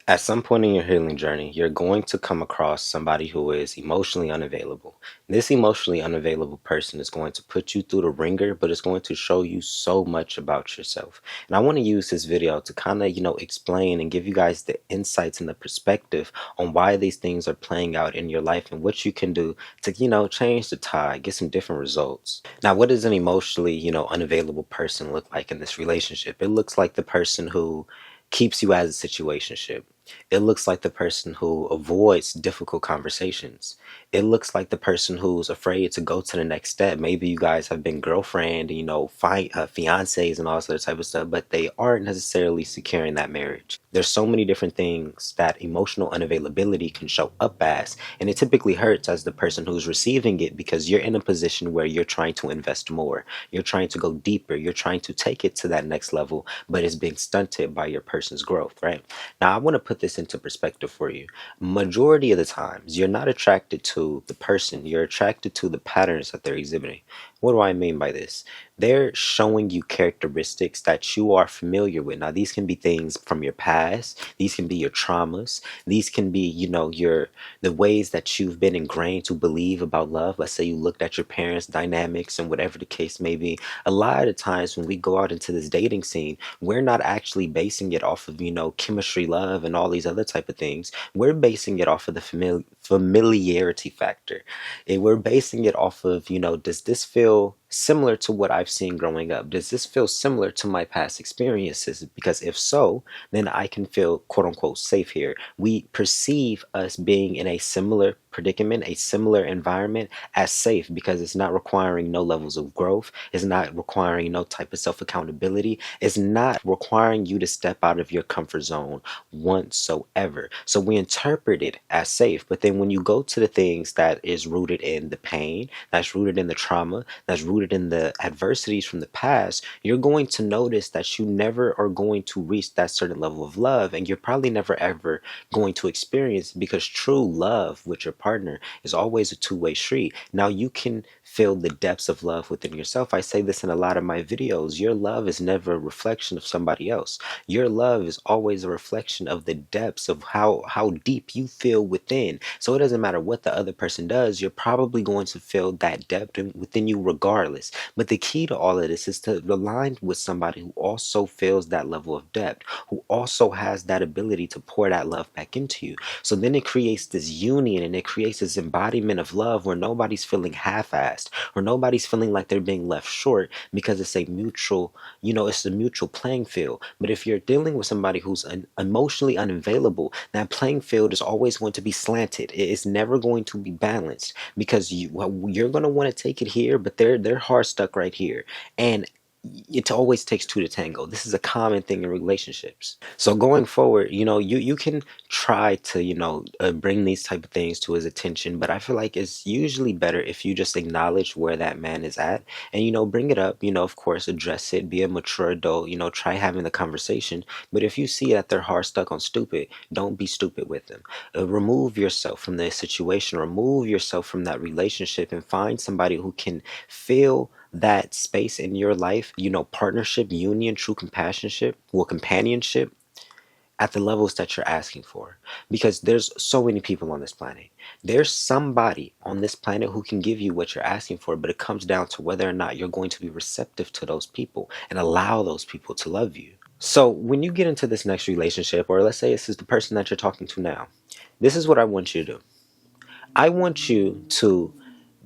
At some point in your healing journey, you're going to come across somebody who is emotionally unavailable. This emotionally unavailable person is going to put you through the ringer, but it's going to show you so much about yourself. And I want to use this video to kind of, explain and give you guys the insights and the perspective on why these things are playing out in your life and what you can do to, change the tide, get some different results. Now, what does an emotionally, unavailable person look like in this relationship? It looks like the person who keeps you as a situationship. It looks like the person who avoids difficult conversations. It looks like the person who's afraid to go to the next step. Maybe you guys have been girlfriend, fiancés and all that type of stuff, but they aren't necessarily securing that marriage. There's so many different things that emotional unavailability can show up as, and it typically hurts as the person who's receiving it because you're in a position where you're trying to invest more. You're trying to go deeper. You're trying to take it to that next level, but it's being stunted by your person's growth, right? Now, I want to put this into perspective for you. Majority of the times, you're not attracted to the person, you're attracted to the patterns that they're exhibiting. What do I mean by this? They're showing you characteristics that you are familiar with. Now, these can be things from your past, these can be your traumas, these can be, the ways that you've been ingrained to believe about love. Let's say you looked at your parents' dynamics and whatever the case may be. A lot of times when we go out into this dating scene, we're not actually basing it off of, chemistry, love, and all these other type of things. We're basing it off of the familiarity factor. And we're basing it off of, does this feel similar to what I've seen growing up? Does this feel similar to my past experiences? Because if so, then I can feel quote unquote safe here. We perceive us being in a similar predicament, a similar environment as safe because it's not requiring no levels of growth. It's not requiring no type of self-accountability. It's not requiring you to step out of your comfort zone whatsoever. So we interpret it as safe. But then when you go to the things that is rooted in the pain, that's rooted in the trauma, that's rooted in the adversities from the past, you're going to notice that you never are going to reach that certain level of love, and you're probably never ever going to experience, because true love with your partner is always a two-way street. Now, you can feel the depths of love within yourself. I say this in a lot of my videos. Your love is never a reflection of somebody else. Your love is always a reflection of the depths of how deep you feel within. So it doesn't matter what the other person does, you're probably going to feel that depth within you regardless. But the key to all of this is to align with somebody who also feels that level of depth, who also has that ability to pour that love back into you. So then it creates this union, and it creates this embodiment of love where nobody's feeling half-assed, or nobody's feeling like they're being left short, because it's a mutual, it's a mutual playing field. But if you're dealing with somebody who's emotionally unavailable, that playing field is always going to be slanted. It's never going to be balanced, because you're going to want to take it here, but they're hard stuck right here. And it always takes two to tango. This is a common thing in relationships. So going forward, you can try to, bring these type of things to his attention, but I feel like it's usually better if you just acknowledge where that man is at and, bring it up, of course, address it, be a mature adult, try having the conversation. But if you see that they're hard stuck on stupid, don't be stupid with them. Remove yourself from the situation, remove yourself from that relationship, and find somebody who can feel that space in your life, partnership, union, true companionship at the levels that you're asking for. Because there's so many people on this planet. There's somebody on this planet who can give you what you're asking for, but it comes down to whether or not you're going to be receptive to those people and allow those people to love you. So when you get into this next relationship, or let's say this is the person that you're talking to now, this is what I want you to do. I want you to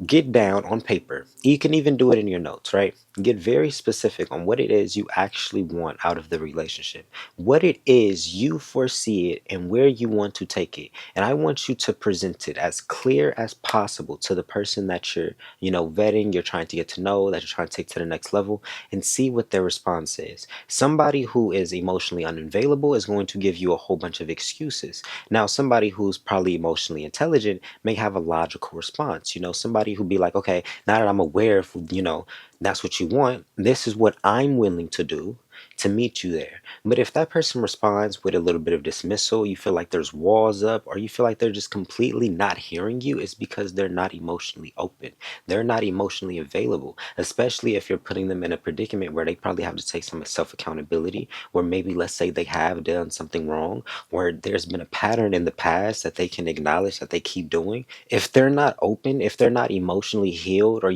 get down on paper. You can even do it in your notes, right? Get very specific on what it is you actually want out of the relationship, what it is you foresee it, and where you want to take it. And I want you to present it as clear as possible to the person that you're, vetting, you're trying to get to know, that you're trying to take to the next level, and see what their response is. Somebody who is emotionally unavailable is going to give you a whole bunch of excuses. Now, somebody who's probably emotionally intelligent may have a logical response. Somebody who be like, okay, now that I'm aware of, that's what you want, this is what I'm willing to do. to meet you there. But if that person responds with a little bit of dismissal, you feel like there's walls up, or you feel like they're just completely not hearing you, it's because they're not emotionally open. They're not emotionally available, especially if you're putting them in a predicament where they probably have to take some self accountability, where maybe, let's say, they have done something wrong, where there's been a pattern in the past that they can acknowledge that they keep doing. If they're not open, if they're not emotionally healed, or,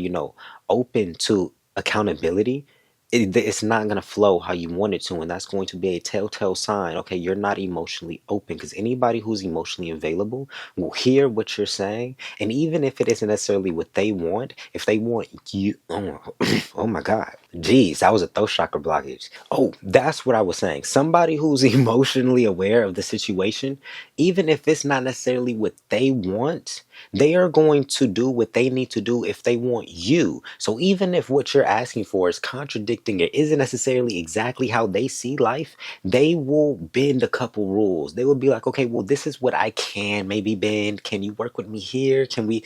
open to accountability, it's not going to flow how you want it to, and that's going to be a telltale sign. Okay, you're not emotionally open, because anybody who's emotionally available will hear what you're saying, and even if it isn't necessarily what they want, if they want you, oh my God, geez, that was a throat chakra blockage. Oh, that's what I was saying. Somebody who's emotionally aware of the situation, even if it's not necessarily what they want, they are going to do what they need to do if they want you. So even if what you're asking for is contradicting, it isn't necessarily exactly how they see life, they will bend a couple rules. They will be like, okay, well, this is what I can maybe bend. Can you work with me here? Can we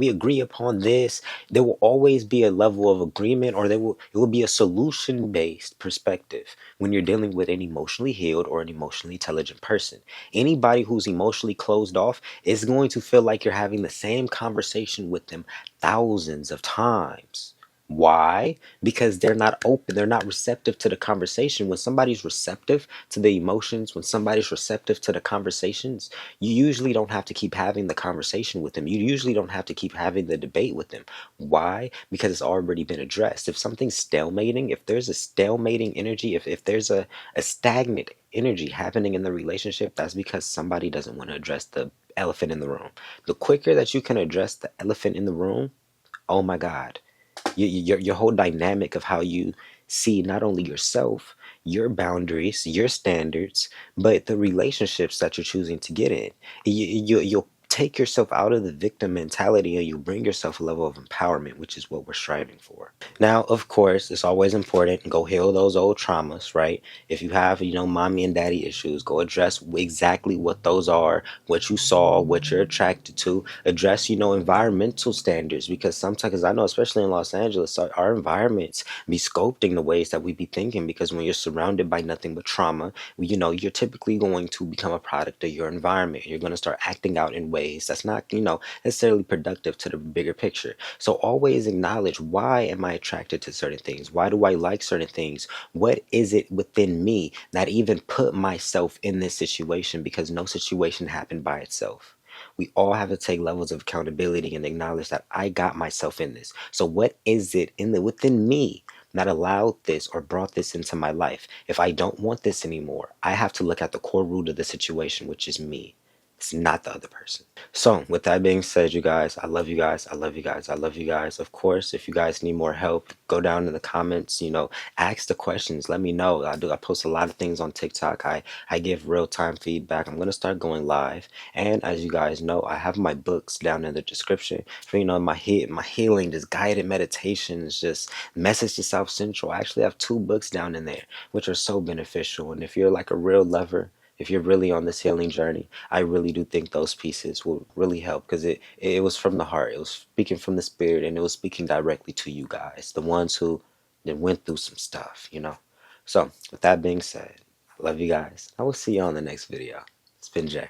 agree upon this? There will always be a level of agreement, or it will be a solution based perspective when you're dealing with an emotionally healed or an emotionally intelligent person. Anybody who's emotionally closed off is going to feel like you're having the same conversation with them thousands of times. Why? Because they're not open, they're not receptive to the conversation. When somebody's receptive to the emotions, when somebody's receptive to the conversations, you usually don't have to keep having the conversation with them. You usually don't have to keep having the debate with them. Why? Because it's already been addressed. If something's stalemating, if there's a stalemating energy, if there's a stagnant energy happening in the relationship, that's because somebody doesn't want to address the elephant in the room. The quicker that you can address the elephant in the room, oh my God, your whole dynamic of how you see not only yourself, your boundaries, your standards, but the relationships that you're choosing to get in. You'll take yourself out of the victim mentality, and you bring yourself a level of empowerment, which is what we're striving for. Now, of course, it's always important to go heal those old traumas, right? If you have, mommy and daddy issues, go address exactly what those are, what you saw, what you're attracted to. Address, environmental standards, because sometimes, 'cause I know, especially in Los Angeles, our environments be sculpting the ways that we be thinking, because when you're surrounded by nothing but trauma, you're typically going to become a product of your environment. You're going to start acting out in ways that's not, necessarily productive to the bigger picture. So always acknowledge, why am I attracted to certain things? Why do I like certain things? What is it within me that even put myself in this situation? Because no situation happened by itself. We all have to take levels of accountability and acknowledge that I got myself in this. So what is it within me that allowed this or brought this into my life? If I don't want this anymore, I have to look at the core root of the situation, which is me. It's not the other person. So, with that being said, you guys, I love you guys. I love you guys. I love you guys. Of course, if you guys need more help, go down in the comments, ask the questions. Let me know. I post a lot of things on TikTok. I give real-time feedback. I'm going to start going live. And as you guys know, I have my books down in the description. For, my healing, just guided meditations, just message to South Central. I actually have 2 books down in there, which are so beneficial. And if you're like a real lover, if you're really on this healing journey, I really do think those pieces will really help, because it was from the heart. It was speaking from the spirit, and it was speaking directly to you guys, the ones who that went through some stuff. So with that being said, I love you guys. I will see you on the next video. It's been Jay.